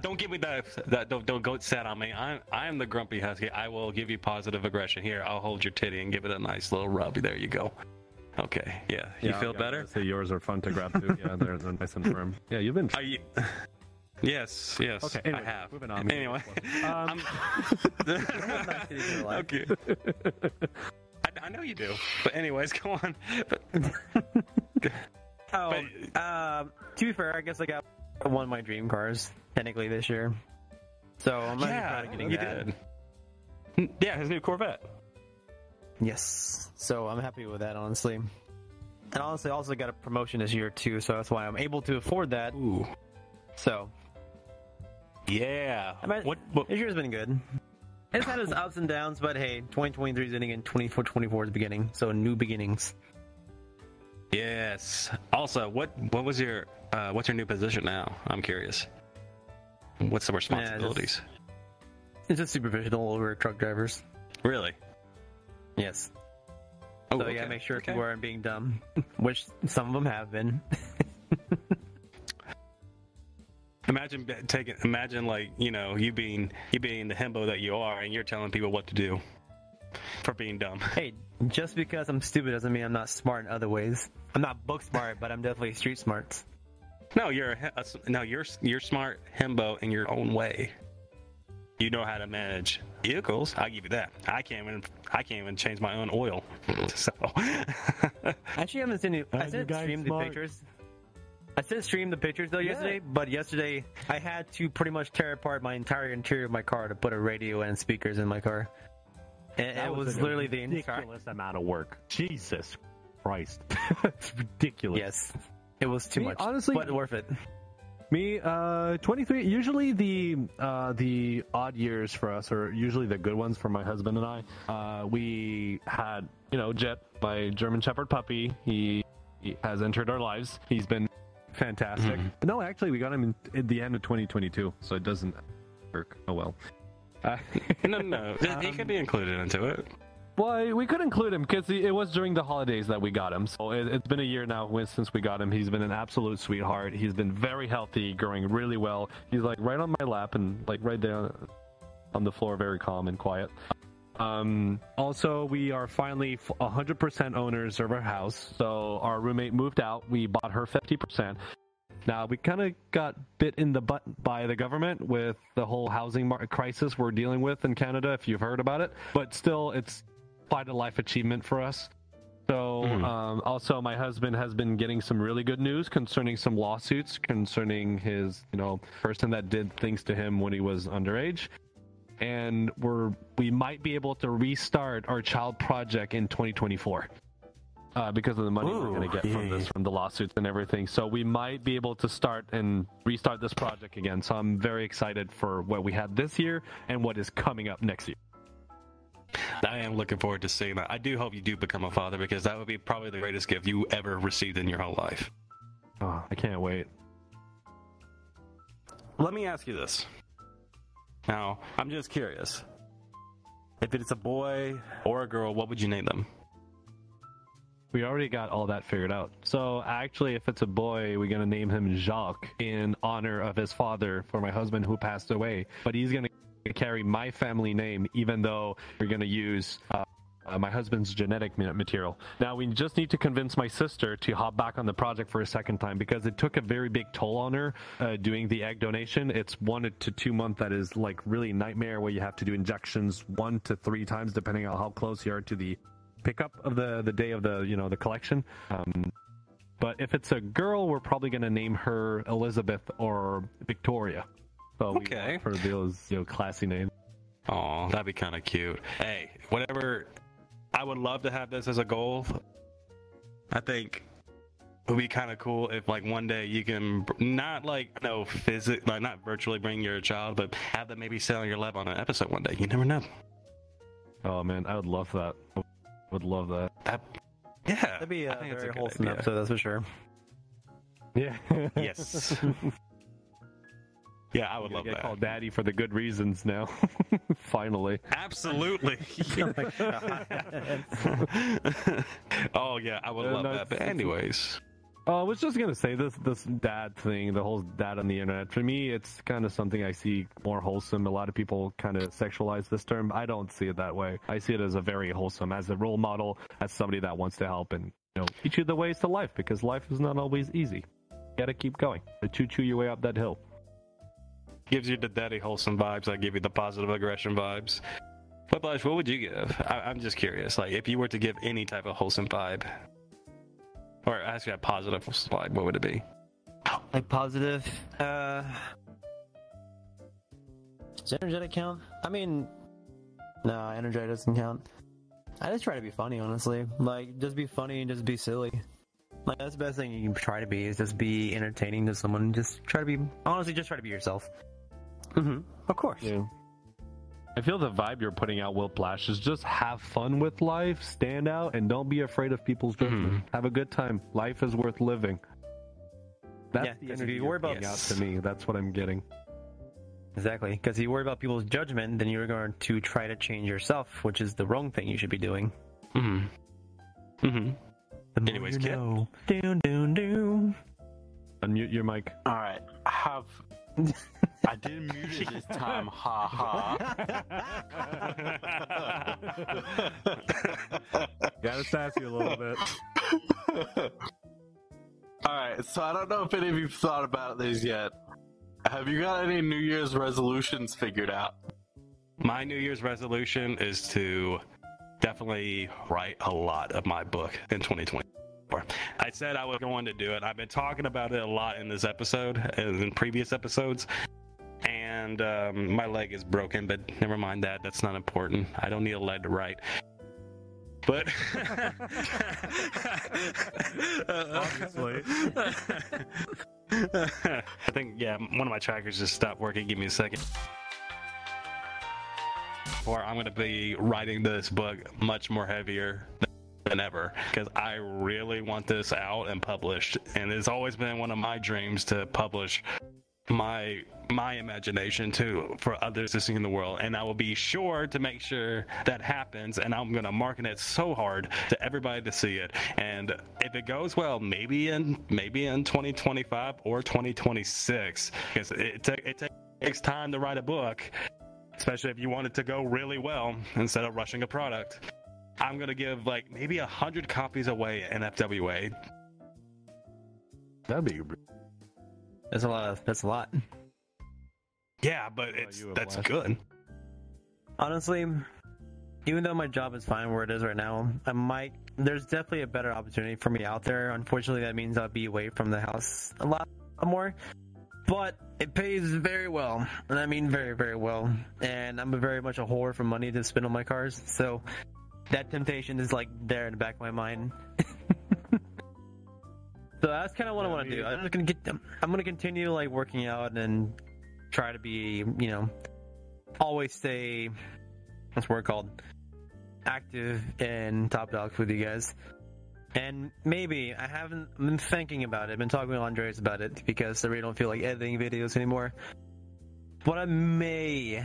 Don't give me that. Don't go sad on me. I am the grumpy husky. I will give you positive aggression. Here, I'll hold your titty and give it a nice little rub. There you go. Okay. Yeah. You feel better? So yours are fun to grab too. Yeah, they're nice and firm. Yeah, you've been. Are you? Yes. Okay, anyway, I have. moving on. Anyway. Okay. I know you do. But anyways, go on. to be fair, I guess I got one of my dream cars technically this year. So I'm not proud of getting you that. did. Yeah, his new Corvette. Yes. So I'm happy with that, honestly. And honestly, I also got a promotion this year too, so that's why I'm able to afford that. Ooh. So Yeah. I mean, What? this year's been good. It's had its ups and downs, but hey, 2023 is ending and 2024 is beginning. So new beginnings. Yes. Also, what was your what's your new position now? I'm curious. What's the responsibilities? It's just supervisional over truck drivers. Really? Yes. Oh, So yeah, make sure people aren't being dumb, which some of them have been. Imagine like, you being the himbo that you are, and you're telling people what to do for being dumb. Hey, just because I'm stupid doesn't mean I'm not smart in other ways. I'm not book smart, but I'm definitely street smart. No, you're smart himbo in your own way. You know how to manage vehicles. I'll give you that. I can't even change my own oil. So Actually, I haven't seen you. I You sent guys stream the smart. pictures. I didn't stream the pictures though yesterday, but yesterday I had to pretty much tear apart my entire interior of my car to put a radio and speakers in my car. And it was literally the ridiculous amount of work. Jesus Christ. It's ridiculous. Yes. It was too much. Honestly, but worth it. Me, 23. Usually the odd years for us are usually the good ones for my husband and I. We had, Jet, my German Shepherd puppy. He has entered our lives. He's been fantastic. Mm-hmm. No, actually, we got him at the end of 2022, so it doesn't work. Oh well. No. He could be included into it. Well, we could include him because it was during the holidays that we got him. So it's been a year now since we got him. He's been an absolute sweetheart. He's been very healthy, growing really well. He's like right on my lap and like right there on the floor, very calm and quiet. Also, we are finally 100% owners of our house. So our roommate moved out. We bought her 50%. Now, we kind of got bit in the butt by the government with the whole housing crisis we're dealing with in Canada, if you've heard about it. But still, it's quite a life achievement for us. So, also, my husband has been getting some really good news concerning some lawsuits concerning his, person that did things to him when he was underage. And we might be able to restart our child project in 2024. Because of the money we're going to get from the lawsuits and everything. So we might be able to restart this project again. So I'm very excited for what we had this year and what is coming up next year. I am looking forward to seeing that. I do hope you do become a father because that would be probably the greatest gift you ever received in your whole life. Oh, I can't wait. Let me ask you this. Now, I'm just curious. If it's a boy or a girl, what would you name them? We already got all that figured out. So actually, if it's a boy, we're going to name him Jacques in honor of his father for my husband who passed away. But he's going to carry my family name, even though we're going to use my husband's genetic material. Now, we just need to convince my sister to hop back on the project for a second time because it took a very big toll on her doing the egg donation. It's 1 to 2 months that is like really nightmare where you have to do injections 1 to 3 times depending on how close you are to the pickup of the day of the collection. But if it's a girl, we're probably going to name her Elizabeth or Victoria. So okay. For those classy names. Oh, that'd be kind of cute. Hey, whatever. I would love to have this as a goal. I think it would be kind of cool if like one day you can not virtually bring your child, but have them maybe sit on your lap on an episode one day. You never know. Oh man, I would love that. Would love that. That'd be a very wholesome episode, that's for sure. Yeah. Yes. Yeah, I would love that. Called Daddy for the good reasons now. Finally. Absolutely. Oh yeah, I would love that. But anyways. I was just gonna say this dad thing, the whole dad on the internet. For me, it's kind of something I see more wholesome. A lot of people kind of sexualize this term. I don't see it that way. I see it as a very wholesome, as a role model, as somebody that wants to help and teach you the ways to life because life is not always easy. You gotta keep going. To chew your way up that hill. Gives you the daddy wholesome vibes. I give you the positive aggression vibes. Whiplash, what would you give? I'm just curious. Like, if you were to give any type of wholesome vibe. Or actually a positive slide, what would it be? Like positive, does energetic count? I mean, no, energetic doesn't count. I just try to be funny, honestly. Like, just be funny and just be silly. Like, that's the best thing you can try to be, is just be entertaining to someone. Just try to be, honestly, just try to be yourself. Of course. Yeah. I feel the vibe you're putting out, Whiplash, is just have fun with life, stand out, and don't be afraid of people's judgment. Have a good time. Life is worth living. That's the energy you're putting out to me. That's what I'm getting. Exactly. Because if you worry about people's judgment, then you're going to try to change yourself, which is the wrong thing you should be doing. Anyways, kid. Unmute your mic. All right. I didn't mute it this time. Ha ha. Gotta sass you a little bit. Alright, so I don't know if any of you've thought about these yet. Have you got any New Year's resolutions figured out? My New Year's resolution is to definitely write a lot of my book in 2020. I said I was going to do it. I've been talking about it a lot in this episode, and in previous episodes, and my leg is broken, but never mind that. That's not important. I don't need a leg to write. But Obviously. I think, yeah, one of my trackers just stopped working. Give me a second. Or I'm going to be writing this book much more heavier than ever, because I really want this out and published, and it's always been one of my dreams to publish my imagination too for others to see in the world, and I will be sure to make sure that happens, and I'm going to market it so hard to everybody to see it. And if it goes well, maybe in 2025 or 2026, because it takes time to write a book, especially if you want it to go really well instead of rushing a product. I'm going to give like maybe 100 copies away in FWA. That'd be. That's a lot. Yeah, but that's good. Honestly, even though my job is fine where it is right now, there's definitely a better opportunity for me out there. Unfortunately, that means I'll be away from the house a lot more. But it pays very well, and I mean very, very well. And I'm very much a whore for money to spend on my cars, so that temptation is like there in the back of my mind. So that's kind of what I want to do. I'm gonna continue like working out and try to be, always stay, what's the word called, active in Top Dog with you guys. And maybe I've been thinking about it. I've been talking with Andres about it because I really don't feel like editing videos anymore. But I may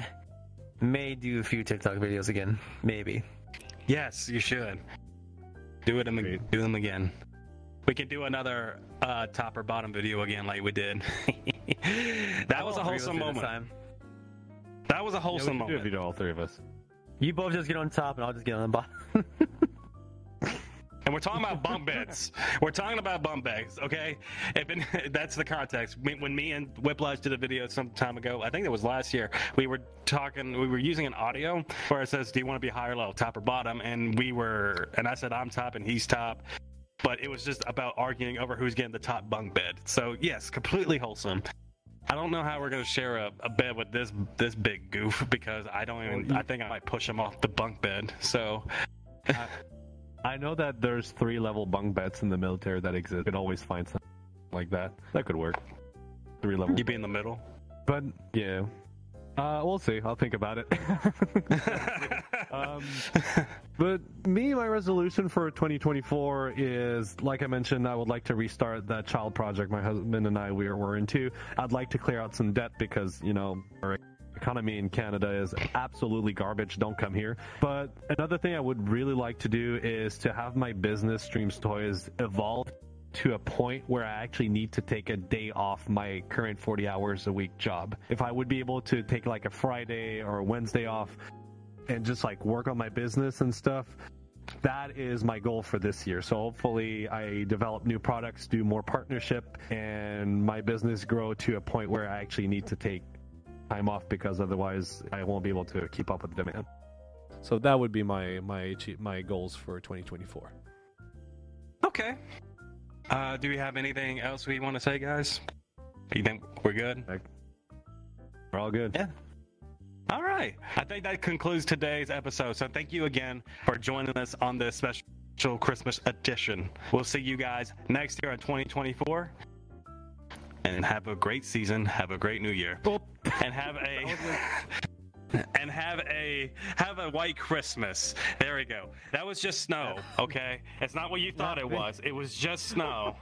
do a few TikTok videos again. Maybe. Yes, you should. Do them again. We could do another top or bottom video again like we did. That was a wholesome moment. That was a wholesome moment. Do a video, all three of us. You both just get on top and I'll just get on the bottom. And we're talking about bunk beds. We're talking about bunk beds, okay? That's the context. When me and Whiplash did a video some time ago, I think it was last year, we were using an audio where it says, do you want to be higher or low, top or bottom? And I said, I'm top and he's top. But it was just about arguing over who's getting the top bunk bed. So yes, completely wholesome. I don't know how we're gonna share a bed with this big goof, because I think I might push him off the bunk bed. So I know that there's 3-level bunk beds in the military that exist. You could always find something like that. That could work. 3-level. You be in the middle. But yeah. We'll see. I'll think about it. But my resolution for 2024 is, like I mentioned, I would like to restart that child project my husband and I were into. I'd like to clear out some debt because, our economy in Canada is absolutely garbage. Don't come here. But another thing I would really like to do is to have my business, Streams Toys, evolve to a point where I actually need to take a day off my current 40 hours a week job. If I would be able to take like a Friday or a Wednesday off and just like work on my business and stuff, that is my goal for this year. So hopefully I develop new products, do more partnership, and my business grow to a point where I actually need to take time off, because otherwise I won't be able to keep up with the demand. So that would be my goals for 2024. Okay. Do we have anything else we want to say, guys? You think we're good? We're all good. Yeah. All right. I think that concludes today's episode. So thank you again for joining us on this special Christmas edition. We'll see you guys next year in 2024. And have a great season. Have a great new year. And have a white Christmas. There we go. That was just snow, okay? It's not what you thought it was. It was just snow.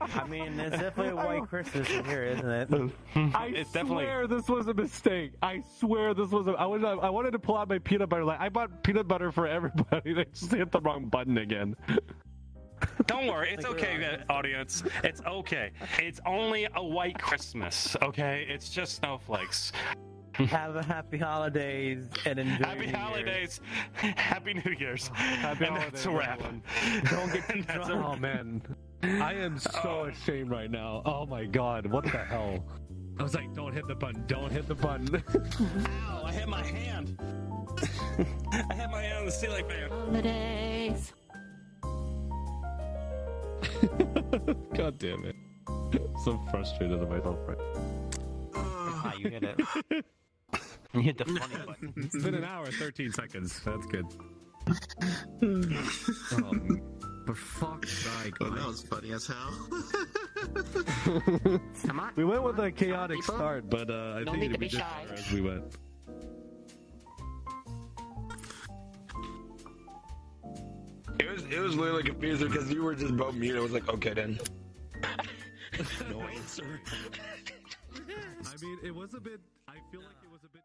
I mean, it's definitely a white Christmas in here, isn't it? I swear this was a mistake. I swear this was I wanted to pull out my peanut butter. Like, I bought peanut butter for everybody. They just hit the wrong button again. Don't worry, it's okay, audience. It's okay. It's only a white Christmas, okay? It's just snowflakes. Have a happy holidays and enjoy. Happy holidays. Happy New Year's. Happy and holidays, that's a wrap. Don't get too drunk. Oh man, I am so ashamed right now. Oh my god, what the hell? I was like, don't hit the button. Don't hit the button. Ow, I hit my hand. I hit my hand on the ceiling fan. Holidays. God damn it. So frustrated at myself right Ah, you hit it. You hit the funny button. It's been an hour, 13 seconds. That's good. For fuck's sake. Oh, that was funny as hell. Come on. We went with come a on, chaotic people. start, but I No think need to it'd be be just shy. better as we went. It was literally confusing because you were just both mute. I was like, okay then. I mean, it was a bit. I feel like it was a bit.